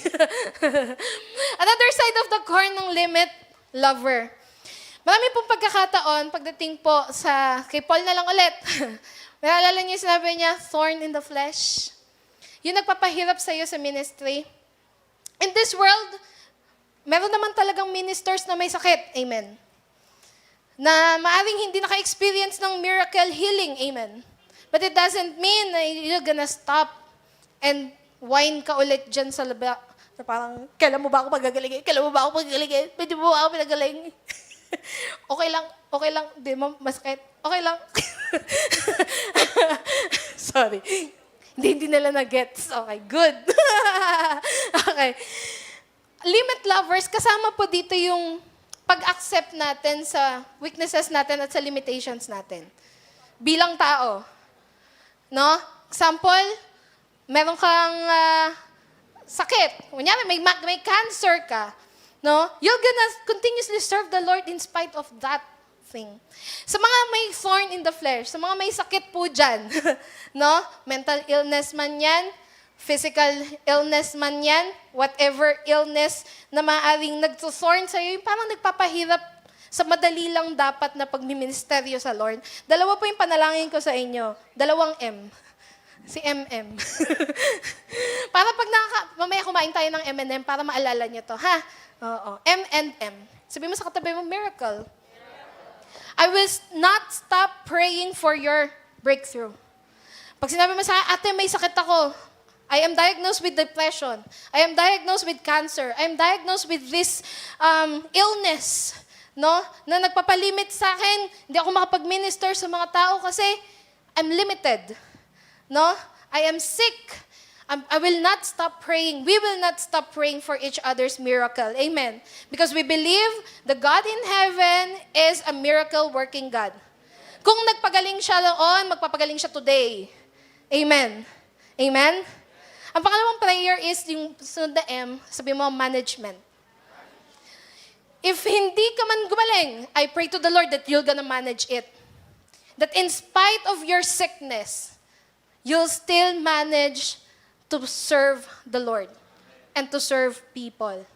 S1: Another side of the coin ng limit lover. Marami pong pagkakataon, pagdating po kay Paul na lang ulit. May alala niyo yung sinabi niya, thorn in the flesh. Yung nagpapahirap sa'yo sa ministry. In this world, meron naman talagang ministers na may sakit, amen? Na maaring hindi naka-experience ng miracle healing, amen? But it doesn't mean na you're gonna stop and whine ka ulit dyan sa laba. Na parang, kailan mo ba ako pagagalingin? Kailan mo ba ako pagagalingin? Pwede mo ba ako pinagaling? Okay lang, di mo masakit. Okay lang. Sorry. Hindi nila na-gets. Okay, good. Okay. Limit lovers, kasama po dito yung pag-accept natin sa weaknesses natin at sa limitations natin. Bilang tao. No? Example, meron kang sakit. Kunyari, may cancer ka. No? You're gonna continuously serve the Lord in spite of that thing. Sa mga may thorn in the flesh, sa mga may sakit po dyan, no? Mental illness man yan, physical illness man yan, whatever illness na maaaring nagtuthorn sa'yo, yung parang nagpapahirap sa madali lang dapat na pagmiministeryo sa Lord. Dalawa po yung panalangin ko sa inyo. 2 M. Si MM. Para pag mamaya kumain tayo ng M&M, para maalala niyo to, ha? Oo. M and M. Sabi mo sa katabi mo, miracle. I will not stop praying for your breakthrough. Pag sinabi mo sa akin, ate, may sakit ako. I am diagnosed with depression. I am diagnosed with cancer. I am diagnosed with this illness. No? Na nagpapalimit sa akin, hindi ako makapag-minister sa mga tao kasi I'm limited. No? I am sick. I will not stop praying. We will not stop praying for each other's miracle. Amen. Because we believe the God in heaven is a miracle-working God. Kung nagpagaling siya noon, magpapagaling siya today. Amen. Amen? Ang pangalawang prayer is yung sunod na M, sabi mo, management. If hindi ka man gumaling, I pray to the Lord that you're gonna manage it. That in spite of your sickness, you'll still manage to serve the Lord and to serve people.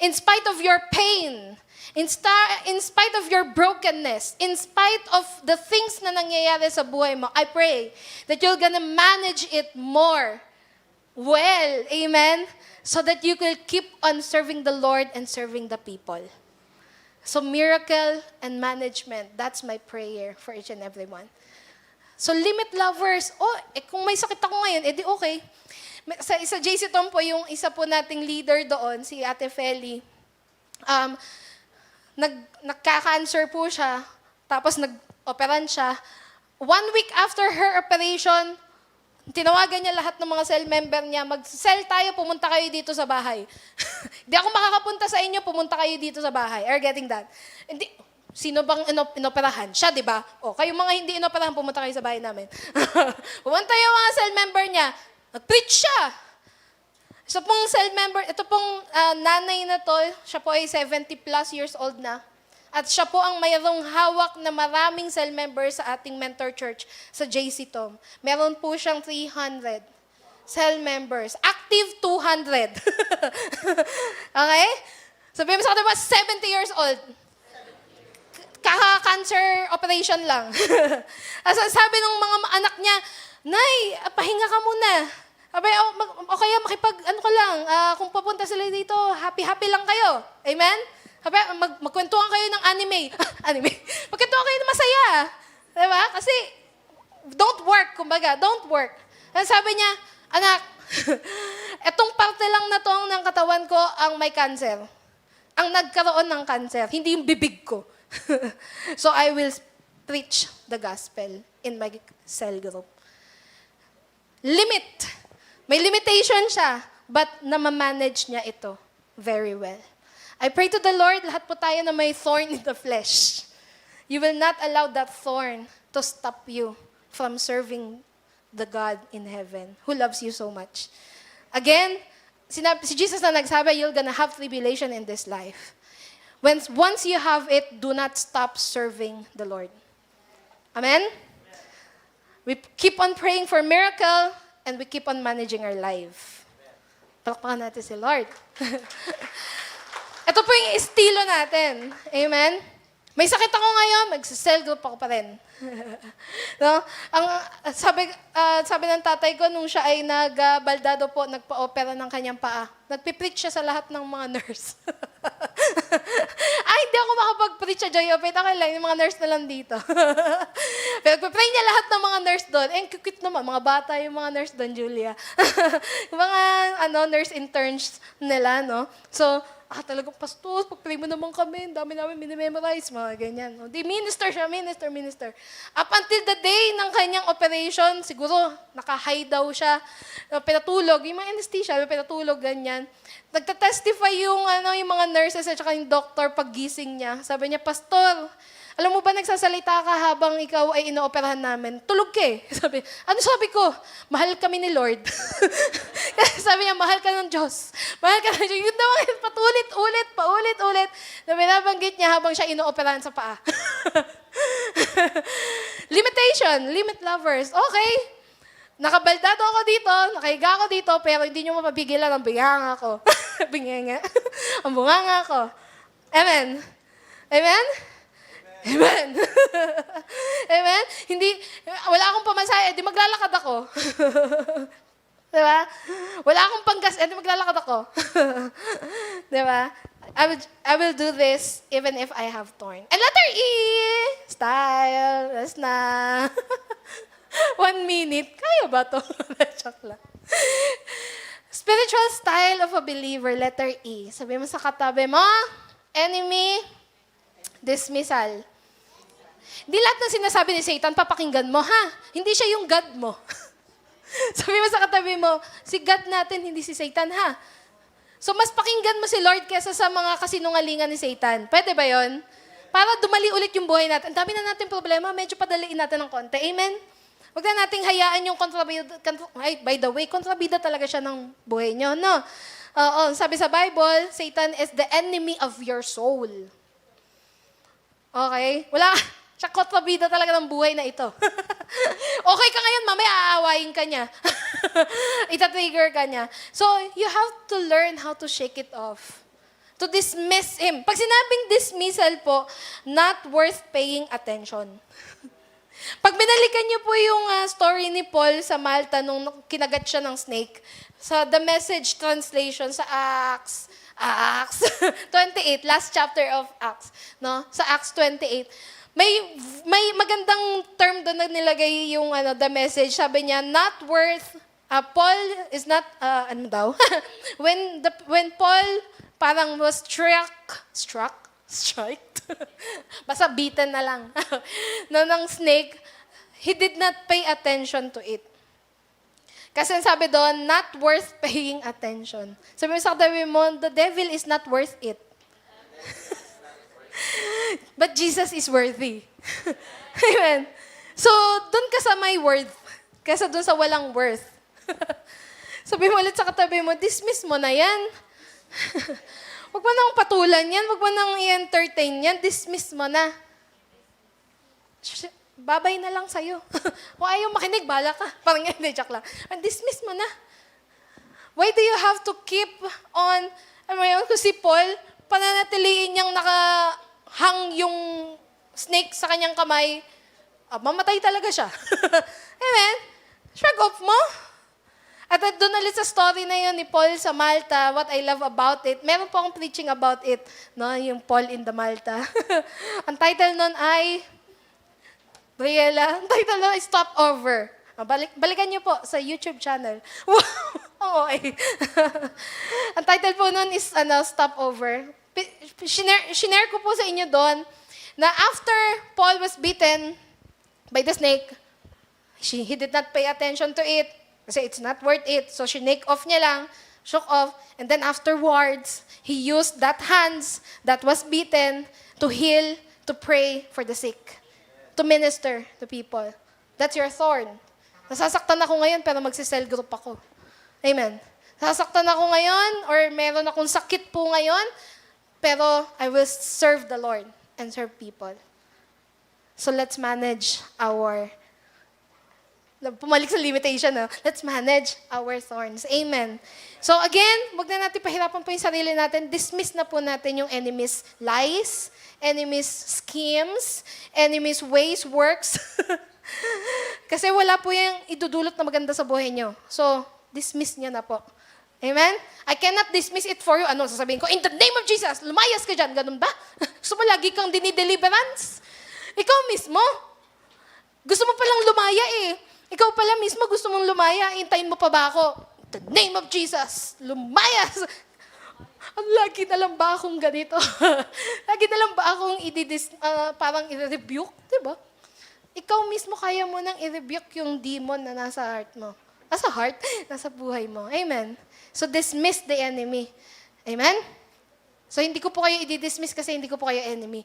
S1: In spite of your pain, in spite of your brokenness, in spite of the things na nangyayari sa buhay mo, I pray that you're gonna manage it more well, amen? So that you will keep on serving the Lord and serving the people. So miracle and management, that's my prayer for each and every one. So limit lovers, kung may sakit ako ngayon, edi okay. Sa JC Tom po, yung isa po nating leader doon, si Ate Feli, nagka-cancer po siya, tapos nag-operan siya. 1 week after her operation, tinawagan niya lahat ng mga cell member niya, mag-cell tayo, pumunta kayo dito sa bahay. Hindi ako makakapunta sa inyo, pumunta kayo dito sa bahay. Are you getting that? Hindi, sino bang inoperahan? Siya, di ba? Kayo mga hindi inoperahan, pumunta kayo sa bahay namin. Pumunta yung mga cell member niya, nag-preach siya. So pong cell member, ito pong nanay na to, siya po ay 70 plus years old na. At siya po ang mayroong hawak na maraming cell members sa ating mentor church sa JC Tom. Meron po siyang 300 cell members. Active 200. Okay? Sabihin mo sa kanila, 70 years old. Kaka-cancer operation lang. Sabi ng mga anak niya, Nay, pahinga ka muna. O kaya ano ka lang, kung papunta sila dito, happy-happy lang kayo. Amen? Magkwentuhan kayo ng anime. Magkwentuhan kayo ng masaya. Diba? Kasi, don't work, kumbaga. Don't work. Sabi niya, anak, etong parte lang na to ng katawan ko ang may cancer. Ang nagkaroon ng cancer, hindi yung bibig ko. So, I will preach the gospel in my cell group. Limit. May limitation siya, but namamanage niya ito very well. I pray to the Lord, lahat po tayo na may thorn in the flesh. You will not allow that thorn to stop you from serving the God in heaven who loves you so much. Again, si Jesus na nagsabi, you're gonna have tribulation in this life. Once you have it, do not stop serving the Lord. Amen? We keep on praying for miracle and we keep on managing our life. Palakpakan natin si Lord. Ito po yung estilo natin. Amen? May sakit ako ngayon, mag-cell group ako pa rin. No? Sabi ng tatay ko, nung siya ay nagbaldado po, nagpa-opera ng kanyang paa, nagpipreach siya sa lahat ng mga nurse. Hindi ako makapag-preach sa Joy of Faith. Okay lang, yung mga nurse na lang dito. Pero nagpipray niya lahat ng mga nurse doon. Cute naman, mga bata yung mga nurse doon, Julia. Yung mga nurse interns nila, no? So, talagang pastor, pag-pray mo naman kami, dami namin minimemorize, mga ganyan. No? Di minister siya, minister. Up until the day ng kanyang operation, siguro naka-high daw siya, pinatulog, yung mga anesthesia, pinatulog, ganyan. Nagtatestify yung mga nurses at saka yung doctor paggising niya. Sabi niya, Pastor, alam mo ba nagsasalita ka habang ikaw ay inooperahan namin? Tulog ka eh. Sabi ko? Mahal kami ni Lord. Sabi niya, mahal ka ng Diyos. Mahal ka ng Diyos. Yun naman, paulit-ulit. Na binabanggit niya habang siya inooperahan sa paa. Limitation, limit lovers. Okay. Nakabaldado ako dito, nakahiga ako dito, pero hindi niyo mapapigilan ang binganga ko. Binganga. Ang bunganga ko. Amen? Amen? Amen. Amen? Wala akong pamasahe, di maglalakad ako. Diba? Wala akong panggas, di maglalakad ako. Diba? I will do this even if I have thorn. And letter E, style, that's na. 1 minute, kaya ba to? Joke lang. Spiritual style of a believer, letter E. Sabi mo sa katabi mo, enemy, dismissal. Hindi lahat ng sinasabi ni Satan, papakinggan mo, ha? Hindi siya yung God mo. Sabi mo sa katabi mo, si God natin, hindi si Satan, ha? So, mas pakinggan mo si Lord kesa sa mga kasinungalingan ni Satan. Pwede ba yon? Para dumali ulit yung buhay natin. Ang dami na natin problema, medyo padaliin natin ng konti. Amen? Huwag na nating hayaan yung kontrabida. By the way, kontrabida talaga siya ng buhay nyo, no? Sabi sa Bible, Satan is the enemy of your soul. Okay? Siya kontrabida talaga ng buhay na ito. Okay ka ngayon, mamaya aawayin ka niya. Ita-trigger ka niya. So, you have to learn how to shake it off. To dismiss him. Pag sinabing dismissal po, not worth paying attention. Pag binalikan niyo po yung story ni Paul sa Malta nung kinagat siya ng snake, sa The Message translation sa Acts 28, last chapter of Acts, no? Sa Acts 28, may magandang term doon na nilagay yung the message. Sabi niya, not worth, Paul is not, ano daw? when Paul parang was striked, basta beaten na lang, no, ng snake, he did not pay attention to it. Kasi sabi doon, not worth paying attention. Sabi mo sa katabi mo, the devil is not worth it. But Jesus is worthy. Amen. So, doon ka sa may worth. Kesa doon sa walang worth. Sabi mo ulit sa katabi mo, dismiss mo na yan. Huwag mo nang patulan yan. Huwag mo nang i-entertain yan. Dismiss mo na. Babay na lang sa'yo. Kung ayaw makinig, bala ka. Parang hindi, joke lang. Dismiss mo na. Why do you have to keep on, kung si Paul, pananatiliin niyang nakahang yung snake sa kanyang kamay, mamatay talaga siya. Amen? Shrug off mo. At doon ulit sa story na yun ni Paul sa Malta, what I love about it, meron po akong preaching about it, no? Yung Paul in the Malta. Ang title nun ay, Briella, ang title nun ay Stop Over. Balikan niyo po sa YouTube channel. Oo, okay. Ang title po nun is Stop Over. Shinare ko po sa inyo doon na after Paul was beaten by the snake, he did not pay attention to it kasi it's not worth it. So shinake off niya lang, shook off, and then afterwards, he used that hands that was beaten to heal, to pray for the sick, to minister to people. That's your thorn. Nasasaktan ako ngayon pero magsisell group ako. Amen. Nasasaktan ako ngayon or meron akong sakit po ngayon, pero I will serve the Lord and serve people. So let's manage our, pumalik sa limitation, no? Let's manage our thorns. Amen. So again, wag na natin pahirapan po yung sarili natin. Dismiss na po natin yung enemy's lies, enemy's schemes, enemy's ways, works. Kasi wala po yung idudulot na maganda sa buhay nyo. So, dismiss nyo na po. Amen? I cannot dismiss it for you. Ano, sasabihin ko, in the name of Jesus, lumayas ka dyan. Ganun ba? Gusto mo lagi kang dinideliverance? Ikaw mismo. Gusto mo palang lumaya eh. Ikaw pala mismo gusto mong lumaya. Hintayin mo pa ba ako? In the name of Jesus, lumayas. Lagi na lang ba akong ganito? Lagi na lang ba akong parang i-rebuke? Diba? Ikaw mismo kaya mo nang i-rebuke yung demon na nasa heart mo. Nasa heart? Nasa buhay mo. Amen? So, dismiss the enemy. Amen? So, hindi ko po kayo i-dismiss kasi hindi ko po kayo enemy.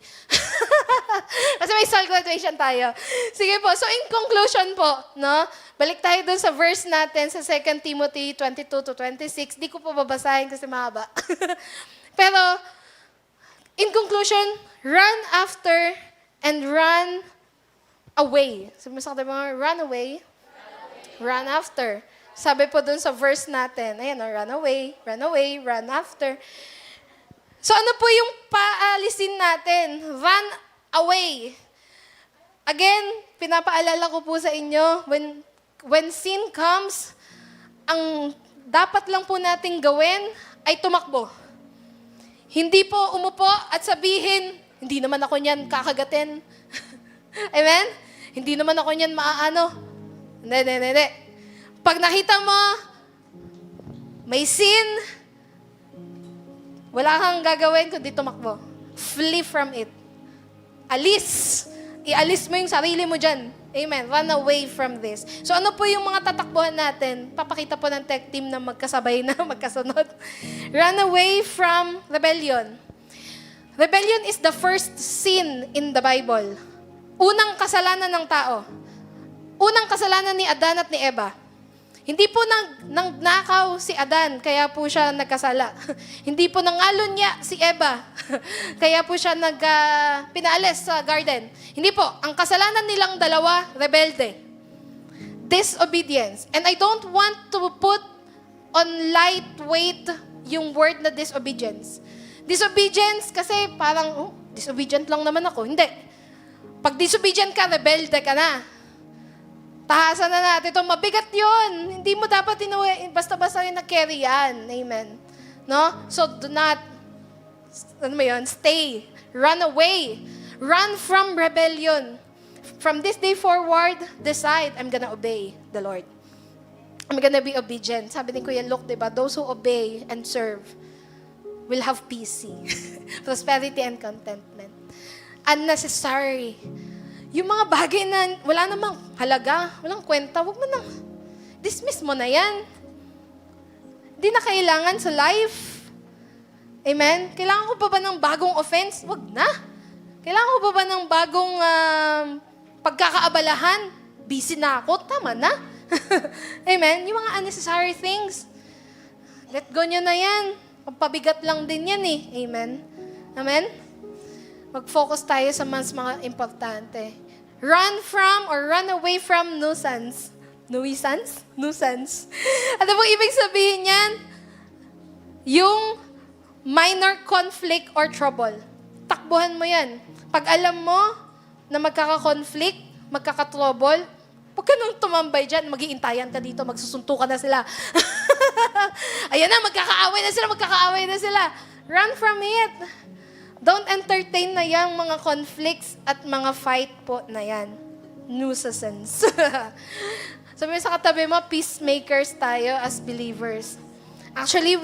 S1: Kasi may soul graduation tayo. Sige po. So, in conclusion po, no? Balik tayo dun sa verse natin sa 2 Timothy 22-26. Di ko po babasahin kasi mahaba. Pero, in conclusion, run after and run away. Sabi mo sa mga, run away, run after. Sabi po dun sa verse natin, ayan, run away, run after. So ano po yung paalisin natin? Run away. Again, pinapaalala ko po sa inyo, when sin comes, ang dapat lang po nating gawin ay tumakbo. Hindi po umupo at sabihin, hindi naman ako niyan kakagatin. Amen? Hindi naman ako niyan maaano. Hindi. Pag nakita mo, may sin, wala kang gagawin kundi tumakbo. Flee from it. Alis. Ialis mo yung sarili mo dyan. Amen. Run away from this. So ano po yung mga tatakbuhan natin? Papakita po ng tech team na magkasabay na, magkasunod. Run away from rebellion. Rebellion is the first sin in the Bible. Unang kasalanan ng tao. Unang kasalanan ni Adan at ni Eva. Hindi po nakaw si Adan, kaya po siya nagkasala. Hindi po nangalon niya si Eva, kaya po siya pinaalis sa garden. Hindi po. Ang kasalanan nilang dalawa, rebelde. Disobedience. And I don't want to put on lightweight yung word na disobedience. Disobedience kasi parang, disobedient lang naman ako. Hindi. Pag disobedient ka, rebelde ka na. Tahasan na natin ito. Mabigat yun. Hindi mo dapat basta-basta yung na-carry yan. Amen. No? So, do not, stay. Run away. Run from rebellion. From this day forward, decide, I'm gonna obey the Lord. I'm gonna be obedient. Sabi ni Kuya Luke, diba? Those who obey and serve will have peace, prosperity and contentment. Unnecessary. Yung mga bagay na wala namang halaga, walang kwenta, wag mo nang dismiss mo na yan. Hindi na kailangan sa life. Amen? Kailangan ko pa ba ng bagong offense? Wag na. Kailangan ko pa ba ng bagong pagkakaabalahan? Busy na ako, tama na. Amen? Yung mga unnecessary things, let go nyo na yan. Pampabigat lang din yan eh. Amen? Amen? Mag-focus tayo sa mas mga importante. Run from or run away from nuisance. Nuisance? Nuisance. Ano po ibig sabihin yan? Yung minor conflict or trouble. Takbuhan mo yan. Pag alam mo na magkaka-conflict, magkaka-trouble, huwag ka nung tumambay dyan, mag-iintayan ka dito, magsusuntukan na sila. Ayan na, magkakaaway na sila. Run from it. Don't entertain na yung mga conflicts at mga fight po na yan. Nuisance. Sabi mo sa katabi mo, peacemakers tayo as believers. Actually,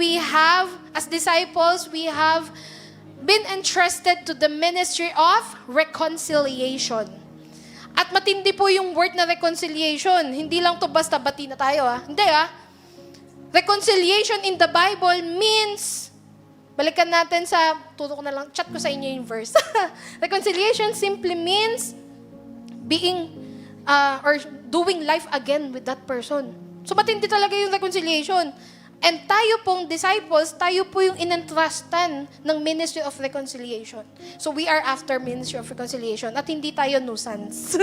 S1: as disciples, we have been entrusted to the ministry of reconciliation. At matindi po yung word na reconciliation. Hindi lang to basta bati na tayo. Hindi Reconciliation in the Bible means, balikan natin turo ko na lang, chat ko sa inyo yung verse. Reconciliation simply means being, or doing life again with that person. So matindi talaga yung reconciliation. And tayo pong disciples, tayo po yung inentrustan ng Ministry of Reconciliation. So we are after Ministry of Reconciliation at hindi tayo nuisance.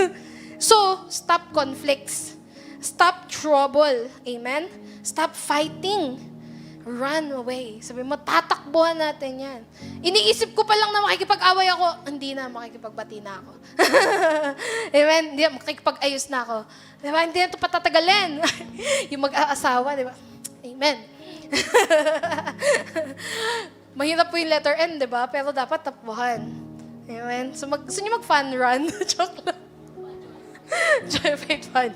S1: So, stop conflicts. Stop trouble. Amen? Stop fighting. Run away. Sabi mo, tatakbuhan natin yan. Iniisip ko pa lang na makikipag-away ako, hindi na, makikipagbati na ako. Amen? Hindi, makikipag-ayos na ako. Diba? Hindi na ito patatagalin. Yung mag-aasawa, diba? Amen. Mahirap po yung letter N, di ba? Pero dapat takbuhan. Amen. So, gusto nyo mag-fun run? Joke lang. Joy, faith, fun.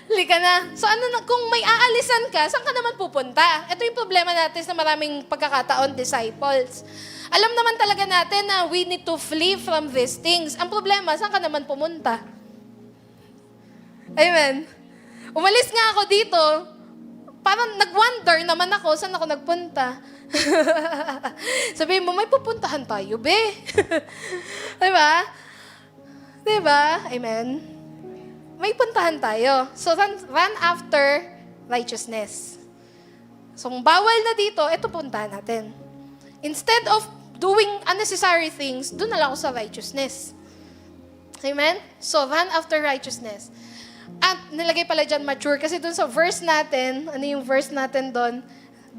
S1: Lika na. So, kung may aalisan ka, saan ka naman pupunta? Ito yung problema natin sa maraming pagkakataon, disciples. Alam naman talaga natin na we need to flee from these things. Ang problema, saan ka naman pumunta? Amen. Umalis nga ako dito, parang nag-wonder naman ako, saan ako nagpunta? Sabihin mo, may pupuntahan tayo, be. Diba? Diba? Amen? May puntahan tayo. So, run after righteousness. So, kung bawal na dito, ito puntahan natin. Instead of doing unnecessary things, doon na lang ako sa righteousness. Amen? So, run after righteousness. At nilagay pala dyan mature kasi dun sa verse natin, ano yung verse natin doon?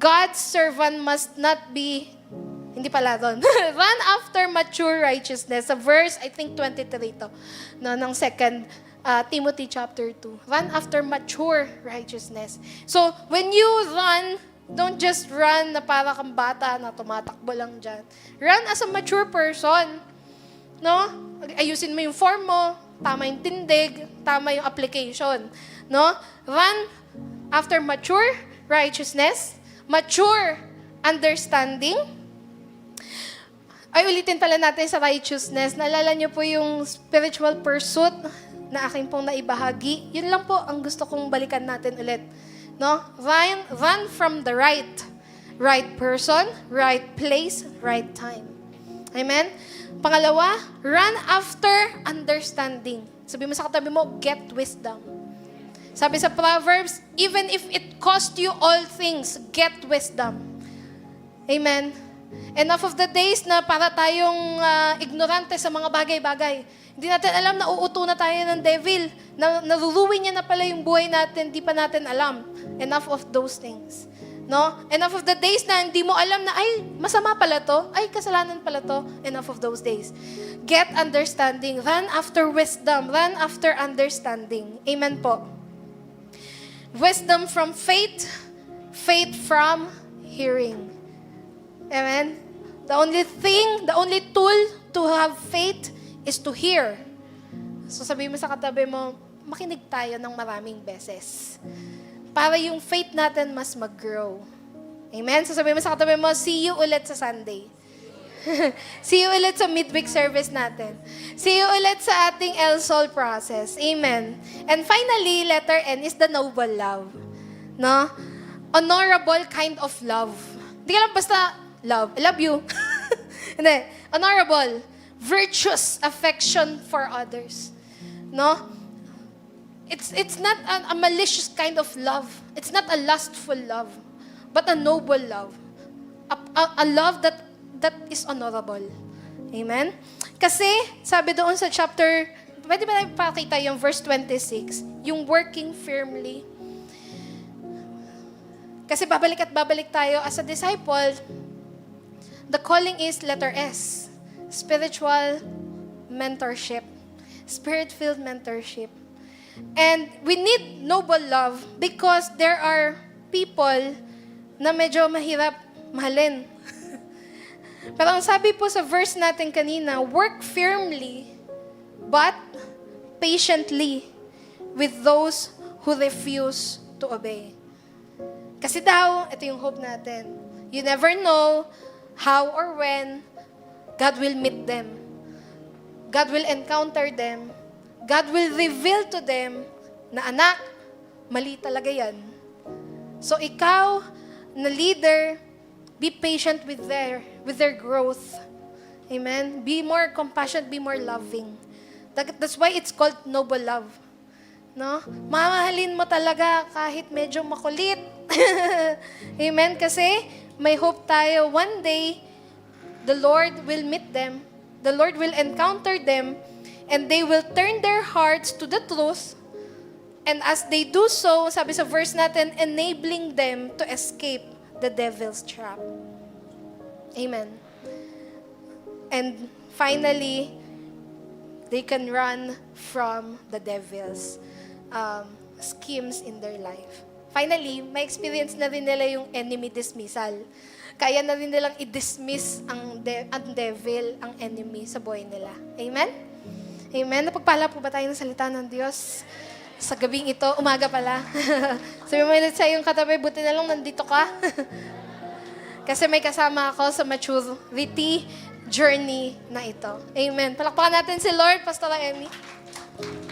S1: God's servant must not be, hindi pala doon. Run after mature righteousness. Sa verse, I think 23 to, no, ng 2 Timothy chapter 2. Run after mature righteousness. So, when you run, don't just run na para kang bata na tumatakbo lang dyan. Run as a mature person. No? Ayusin mo yung form mo, tama yung tindig, tama yung application. No? Run after mature righteousness, mature understanding. Ay, ulitin pala natin sa righteousness. Naalala niyo po yung spiritual pursuit na aking pong naibahagi. Yun lang po ang gusto kong balikan natin ulit. No? Run from the right person, right place, right time. Amen? Pangalawa, run after understanding. Sabi mo sa katabi mo, get wisdom. Sabi sa Proverbs, even if it cost you all things, get wisdom. Amen? Enough of the days na para tayong ignorante sa mga bagay-bagay. Hindi natin alam na uuto na tayo ng devil. Naruruwin niya na pala yung buhay natin, di pa natin alam. Enough of those things. No? Enough of the days na hindi mo alam na, ay, masama pala to. Ay, kasalanan pala to. Enough of those days. Get understanding. Run after wisdom. Run after understanding. Amen po. Wisdom from faith. Faith from hearing. Amen? The only tool to have faith is to hear. So sabihin mo sa katabi mo, makinig tayo ng maraming beses. Para yung faith natin mas mag-grow. Amen? So sabihin mo sa katabi mo, see you ulit sa Sunday. See you ulit sa midweek service natin. See you ulit sa ating El Sol process. Amen. And finally, letter N is the noble love. No? Honorable kind of love. Hindi ka lang basta love. I love you. Hindi. Honorable. Virtuous affection for others. No? It's not a malicious kind of love. It's not a lustful love. But a noble love. A love that is honorable. Amen? Kasi, sabi doon sa chapter, pwede ba natin pakita yung verse 26, yung working firmly. Kasi babalik at babalik tayo as a disciple, the calling is letter S, spiritual mentorship, spirit-filled mentorship. And we need noble love because there are people na medyo mahirap mahalin. Pero ang sabi po sa verse natin kanina, work firmly, but patiently with those who refuse to obey. Kasi daw, ito yung hope natin. You never know how or when God will meet them. God will encounter them. God will reveal to them na anak, mali talaga yan. So ikaw, na leader, be patient with their growth. Amen? Be more compassionate, be more loving. That's why it's called noble love. No? Mamahalin mo talaga kahit medyo makulit. Amen? Kasi may hope tayo. One day, the Lord will meet them. The Lord will encounter them. And they will turn their hearts to the truth. And as they do so, sabi sa verse natin, enabling them to escape the devil's trap. Amen. And finally, they can run from the devil's schemes in their life. Finally, may experience na rin nila yung enemy dismissal. Kaya na rin nilang i-dismiss ang devil, ang enemy sa buhay nila. Amen? Amen? Napagpala po ba tayo ng salita ng Diyos? Sa gabing ito, umaga pala. Sabi mo ulit sa iyong katabi, buti na lang nandito ka. Kasi may kasama ako sa maturity journey na ito. Amen. Palakpakan natin si Lord, Pastora Emmy.